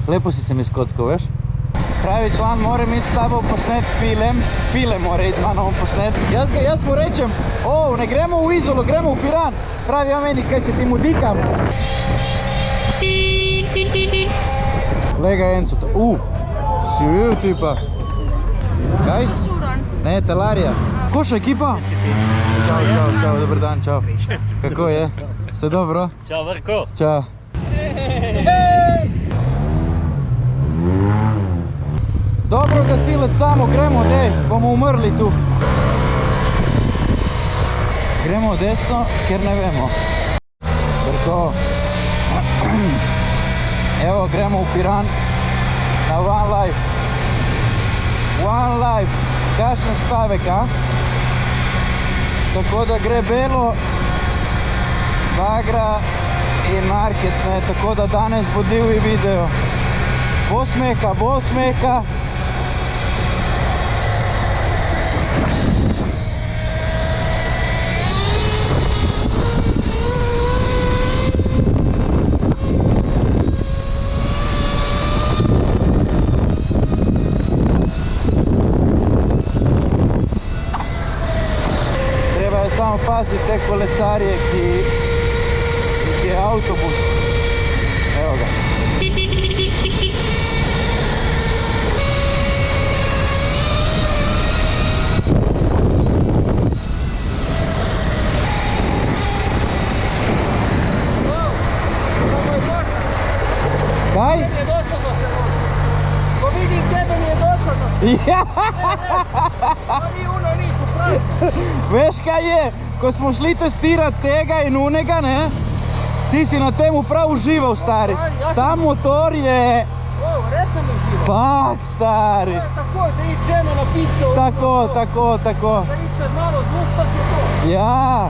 Lepo si se mi skockal, veš? Pravi član, moram iti s tabo posnet film. Film mora iti mano posnet. Jaz mu rečem, ne gremo v Izolo, gremo v Piran. Pravi, ja meni, kaj se ti mudikam. Lega Enco to. Si videl tipa? Kaj? Ne, Talarija. Koša ekipa? Čau, dober dan, čau. Kako je? Ste dobro? Ćao Vrko. Čau. Dobro gasilec samo, gremo, dej, bomo umrli tu. Gremo desno, ker ne vemo. Vrko. Evo, gremo v Piran na One Life. One Life. Kakšen stavek, a? Tako da gre Belo, Bagra in Market, ne? Tako da danes bo divji video. Bo smeha. Samo pazi te kolesarje, ki je avtobus. Evo ga. Kaj? Ko vidim tebe mi je dosadno. Ja. Ni uno, ni tu pravi. Veš kaj je? Ko smo šli testirati tega in unega, ne? Ti si na temu prav užival, stari. Ta motor je... Res sem užival. Fak, stari. Tako, da id ženo na pico. Tako. Da id čez malo zvuk, pa se to. Ja.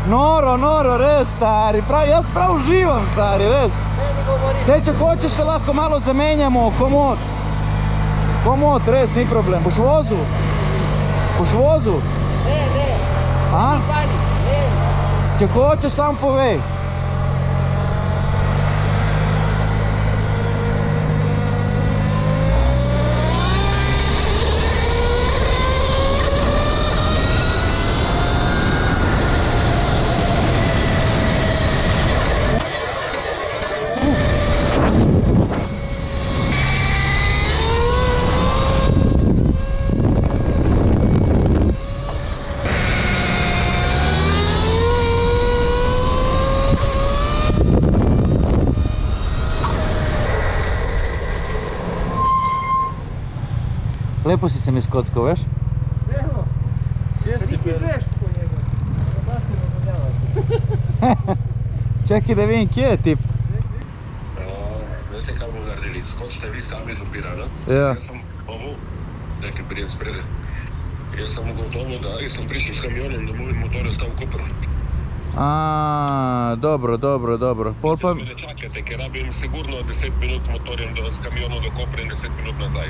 Noro, res, stari. Jaz prav uživam, stari, res. Meni govori. Sej, če hočeš, se lahko malo zamenjamo, komod, res, ni problem. Boš vozil? Ne. A? Pani, ne. Če hočeš, sam povej. Lepo si se mi skockal, veš? Evo. Ti si veš po njega. Da se ne zadevati. Čakaj, da vidim, kje je tip? Veste, kaj bomo naredili? Skočite vi sami do Pirana. Ja. Jaz sem ovo, nekaj prijem sprede. Jaz sem ugotovil, da sem prišel s kamionom, da moj motor je stal v Kopru. Dobro. Pol pa... Ne čakajte, ker rabim sigurno 10 minut motorjem s kamionom do Kopra in 10 minut nazaj.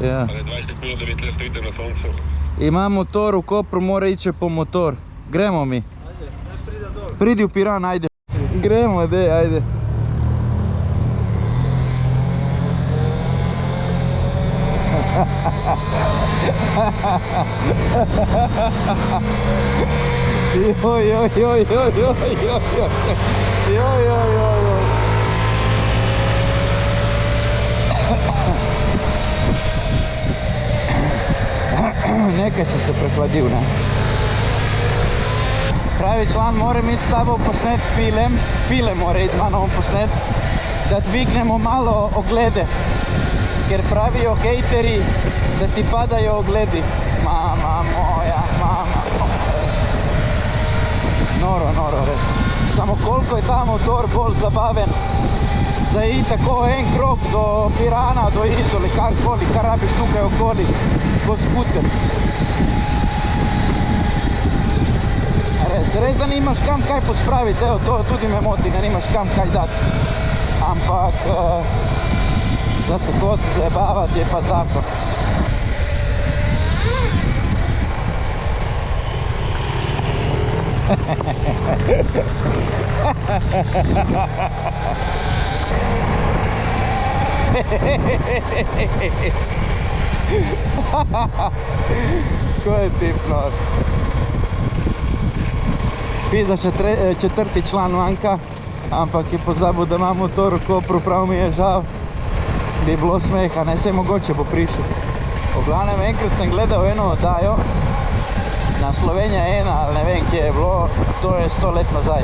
Ja. Ali 20 minut, da vi tle stojite na soncu. Ima motor v Kopru, mora ići po motor. Gremo mi. Ajde, ne prida dol. Pridi v Piran, ajde. Gremo, dej, ajde. Joj. Nekaj si se prehladil, ne? Pravi član, moram iti s tabo posnet film mora iti mano posnet, da dvignemo malo oglede, ker pravijo hejteri, da ti padajo ogledi. Mama moja, res. Noro, res. Samo koliko je ta motor bolj zabaven, za iti tako en krog do Pirana, do Izole, karkoli, kar rabiš tukaj okoli, ko skuter. Res da nimaš kam kaj pospraviti, evo, to tudi me moti, da nimaš kam kaj dati. Ampak, za tako se zabavati je pa zakon. Ko je tip nor. Pisa še četrti član manjka, ampak je pozabil, da ima motor v Kopru, prav mi je žal. Bi bilo smeha, ne, saj mogoče bo prišel. V glavnem, enkrat sem gledal eno oddajo na Slovenija 1, ali ne vem, kje je bilo, to je 100 let nazaj.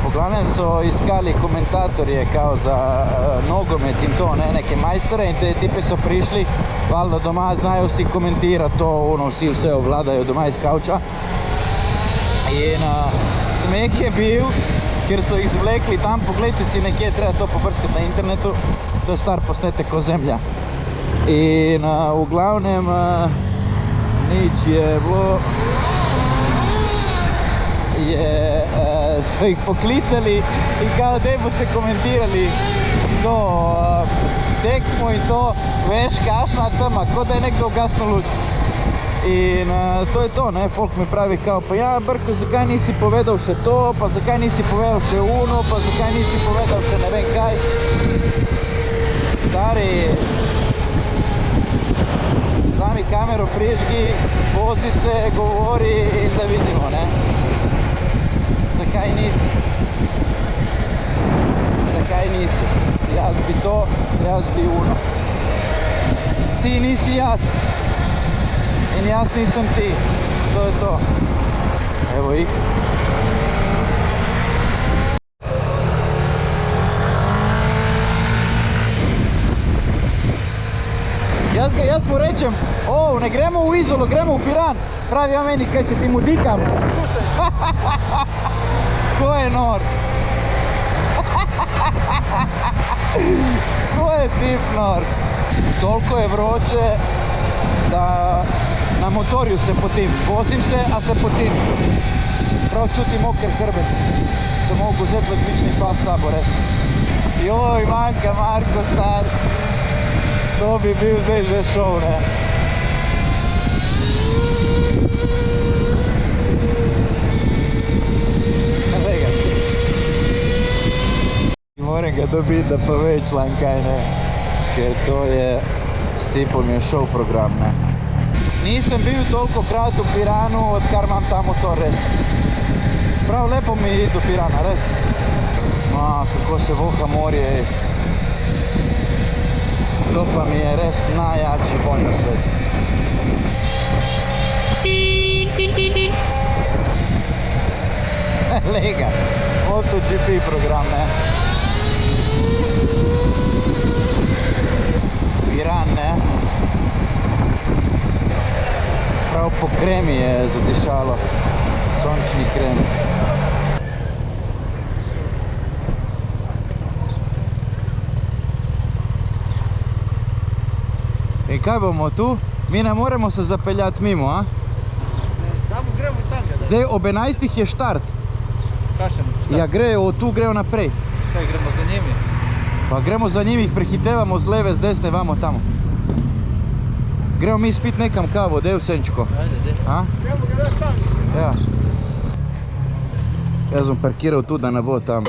V glavnem so iskali komentatorje kao za nogomet in to, ne, neke majstore, in te tipe so prišli, valjda doma znajo si komentirati to, vsi vse ovladajo doma iz kavča. In smeh je bil, ker so izvlekli tam, pogledajte si nekje, treba to pobrskati na internetu, to je star posnetek o zemlja. In v glavnem nič je bilo, so jih poklicali in kao, dej boste komentirali to tekmo in to, veš, kakšna tema, kot da je nekdo ugasnil luč. In to je to, ne, folk mi pravi kao, pa ja, Brko, zakaj nisi povedal še to, pa zakaj nisi povedal še uno, pa zakaj nisi povedal še ne vem kaj. Stari, vzami kamero, prižgi, vozi se, govori in da vidimo, ne. Zakaj nisi? Zakaj nisi? Jaz bi to, jaz bi uno. Ti nisi jaz. In jaz nisem ti. To je to. Evo ih. Jaz mu rečem, ne gremo v Izolo, gremo v Piran. Pravi ja meni, kaj se ti mudikam. Ko je nor. Ko je tip nor. Toliko je vroče, da na motorju se potim. Vozim se, a se potim. Prav čutim moker hrbet. Sem mogel vzeti ledvični pas s sabo, res. Joj, manjka Marko star. To bi bil zdaj že šov, ne. Moram ga dobiti, da pove član kaj, ne. Ker to je, s tipom je šov program, ne. Nisem bil toliko krat v Piranu, odkar imam ta motor, res. Prav lepo mi je iti do Pirana, res. Kako se voha morje. To pa mi je res najjačji konj na svetu. Lega, MotoGP program, ne. Piran, ne. Prav po kremi je zadišalo. Sončni krem. In kaj bomo tu? Mi ne moremo se zapeljati mimo, a? Tamo gremo tam. Zdaj ob 11 je štart. Kašen štart? Ja, tu grejo naprej. Kaj, gremo za njimi? Pa gremo za njimi, jih prehitevamo z leve, z desne, vamo tamo. Gremo mi spit nekam kavo, dej vsenčko. Ajde, dej. A? Gremo ga dati tam. Ja. Jaz bom parkiral tu, da ne bo tam.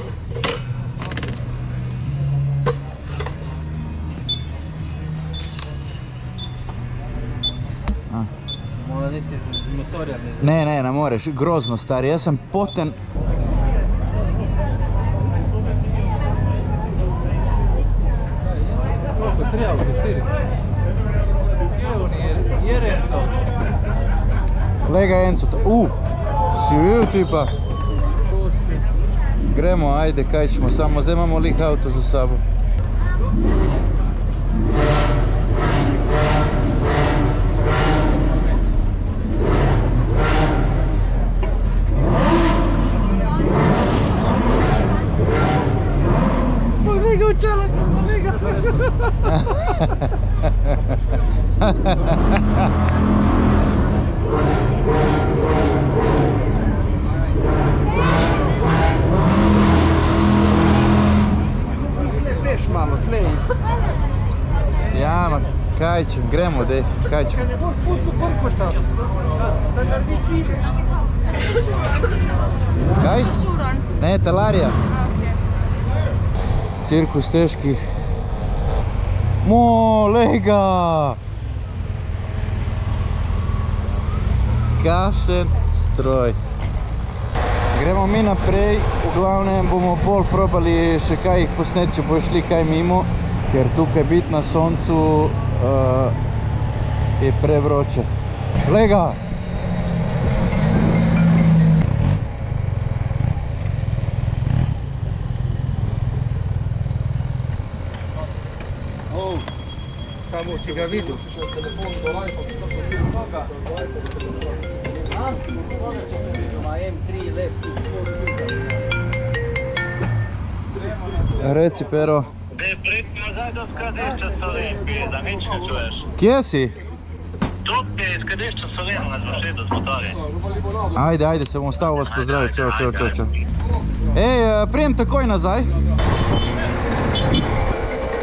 Mora niti z motorja Ne moreš, grozno stari, jaz sem poten. Koliko? 3 auto, 4? Kje oni je Renzo? Lega Enzo, si ujel ti pa. Gremo, ajde, kaj ćemo, samo zdaj imamo lik avto za sabo. Peš malo, tlej. Ja, ma kaj ćem, gremo dej, kaj ćem. Ne boš pustil Brko tam, da naredi cilj. Kaj? Ne, talarija. A, okej. Cirkus težki. Glej ga! Kakšen stroj. Gremo mi naprej, v glavnem bomo pol probali še kaj jih posnet, če bo šli kaj mimo, ker tukaj biti na soncu je prevroče. Glej ga! Samo si ga videl. Reci, Pero. Pred nazaj do Skladišča Slovenije, da nič ne čuješ. Kje si? Tukaj je Skladišča Slovenije, na Dvošedu smo tali. Ajde, se bom ostal vas pozdraviti. Čau. Ej, prijem takoj nazaj.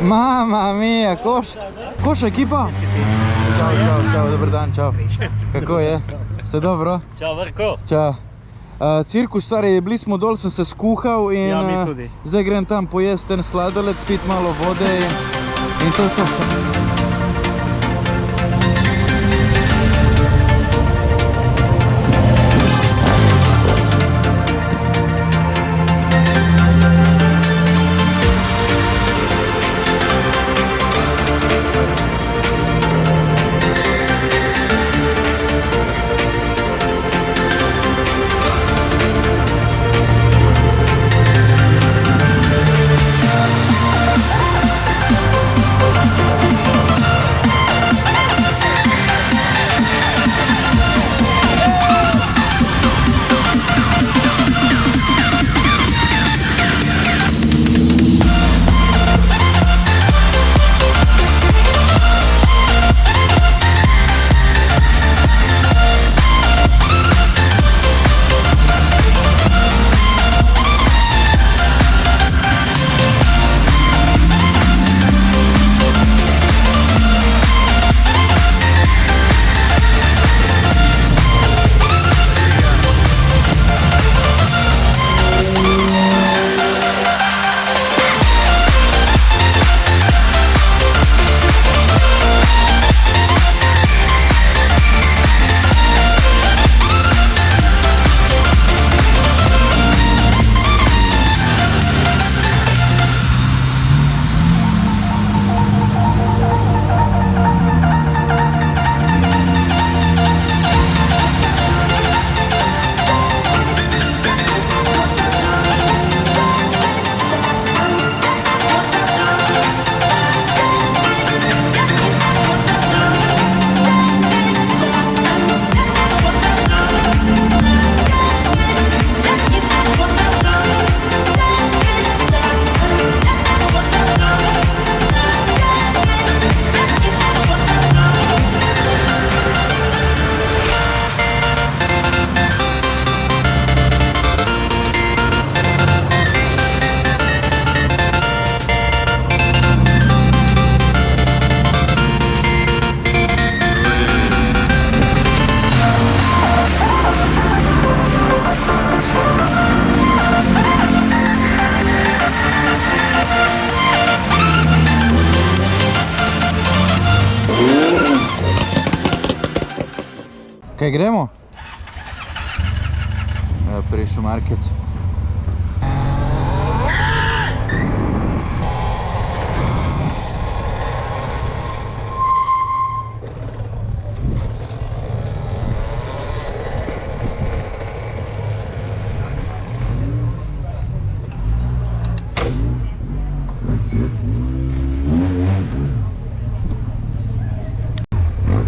Mama mia, Koš ekipa? Čau, dober dan, čau. Kako je? Ste dobro? Ćao, Vrko. Čau. Cirkus, stari, bili smo dol, sem se skuhal in Ja, mi tudi. zdaj grem tam pojesti en sladoled, spiti malo vode in to je to. Kaj gremo? Evo, prišel market.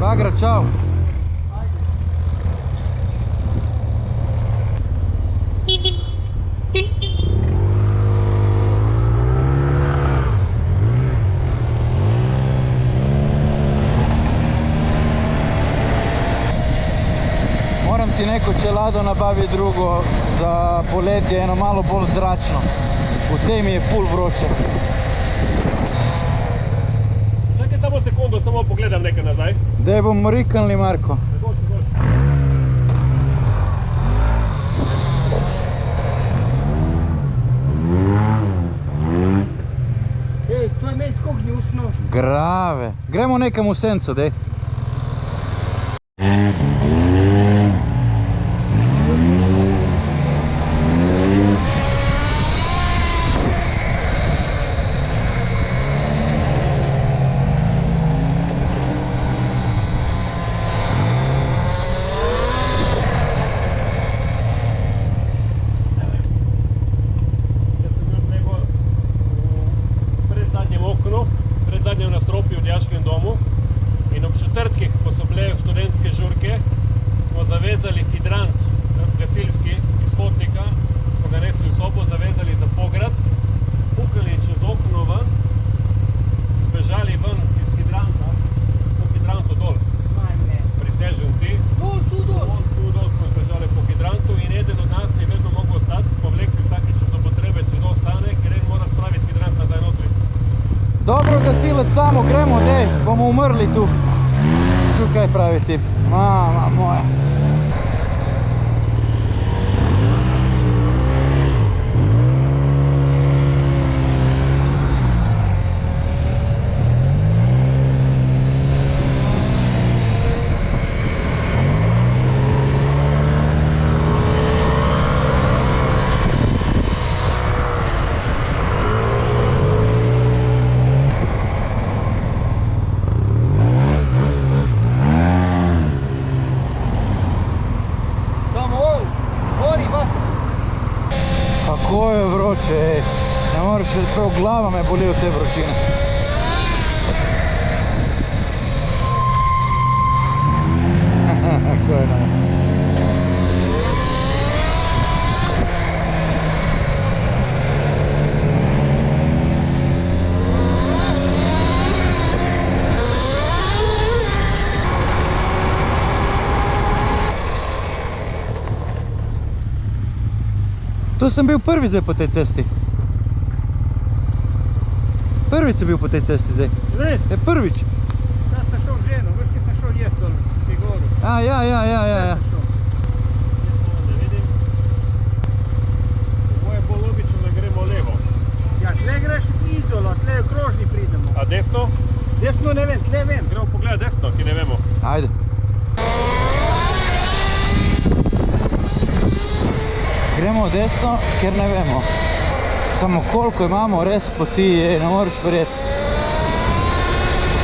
Bagra, čau! Moram si neko čelado nabaviti drugo za poletje, eno malo bolj zračno. V tej mi je ful vroče. Čakaj samo sekundu, samo pogledam nekaj nazaj. Daj bomo riknili, Marko. Ej, to je med kako gnusno. Grave. Gremo nekam v senco, dej. Zavezali hidrant gasilski iz hodnika, smo ga nesli v sobo, zavezali za pograd, pukali čez okno ven, bežali ven iz hidranta, po hidrantu dol, prisežen ti. Tu dol smo bežali po hidrantu in eden od nas je vedno mogel ostati, smo vlekli vsakeč do potrebe, če kdo ostane, ker en mora spraviti hidrant nazaj notri. Dobro, gasilec, samo gremo, dej, bomo umrli tu. Čuj, kaj pravi tip. Mama moja. Kako je vroče, ej. Ne moreš, prav glava me boli od te vročine. Kako je naj. Tu sem bil prvi zdaj po tej cesti. Prvič sem bil po tej cesti zdaj. Res? Je prvič. Da sem šel z ženo, veš, ki sem šel jest dol, pri goru. A, ja. Da vidim. Moje bo logično, da gremo levo. Ja, tle greš Izola, tle v krožni pridemo. A desno? Desno ne vem, tle vem. Gremo pogledati desno, ki ne vemo. Ajde. Gremo desno, ker ne vemo. Samo koliko imamo res poti, ne moreš verjeti.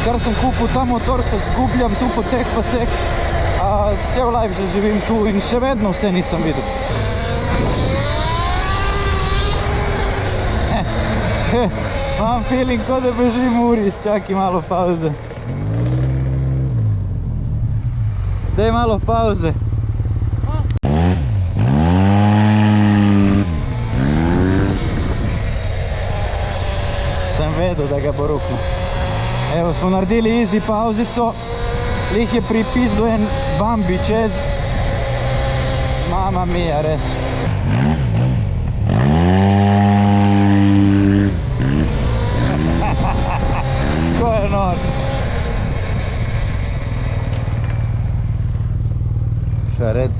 Kar sem kupil ta motor, se zgubljam tu po teh paseh, a cel life že živim tu in še vedno vse nisem videl. Imam feeling, kot da bežim uri, čakaj malo pauze. Daj malo pauze. Sem vedel, da ga bo ruknil. Evo, smo naredili easy pauzico. Lih je pripisal en Bambi čez. Mama mia, res. Ko je nor. Še red.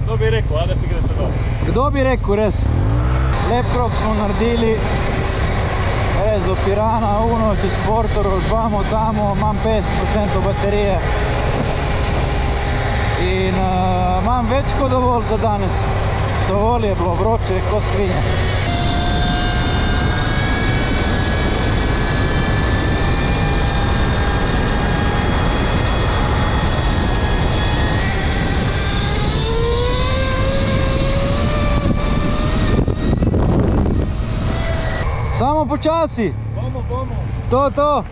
Kdo bi rekel, a da si greste dol? Kdo bi rekel, res? Lep krok smo naredili. Res do Pirana, uno, čez Portorož, vamo, tamo, imam 50% baterije. In imam več kot dovolj za danes. Dovolj je bilo, vroče kot svinje. Samo počasi. Bomo. To.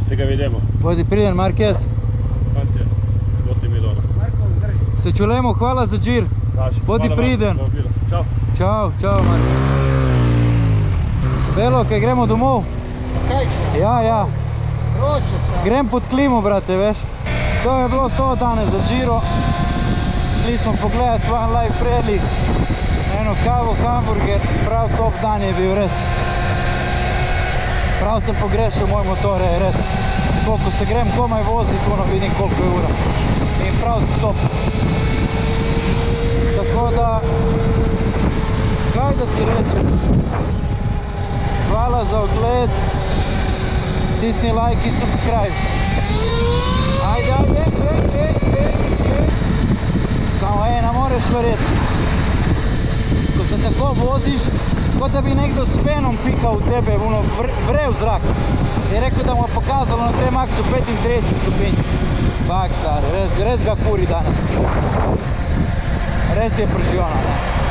Сега vidimo. Vodi priden, Markec. Fantje, boti mi dol. Marko, drži. Se čulemo, hvala za džir. Bodi priden. Čau. Čau, Markec. Belo, kaj gremo domov? Kaj? Ja. Vroče, Grem pod klimo, brate, veš. To je bilo to danes za džiro. Šli smo pogledati One Life Rally, eno kavo, hamburger, prav top dan je bil, res. Prav sem pogrešal moj motor, res. Ko se grem komaj voziti, ono vidim koliko je ura. In prav top. Tako da, kaj da ti rečem? Hvala za ogled, stisni like in subscribe. Ajde. Samo ne moreš verjeti. Ko se tako voziš, kot da bi nekdo s penom pikal v tebe, vre v zrak. Je rekel, da mu je pokazalo na T-Maxu 35 stopinj. Fak, stari, res ga kuri danes. Res je pržiona, ne.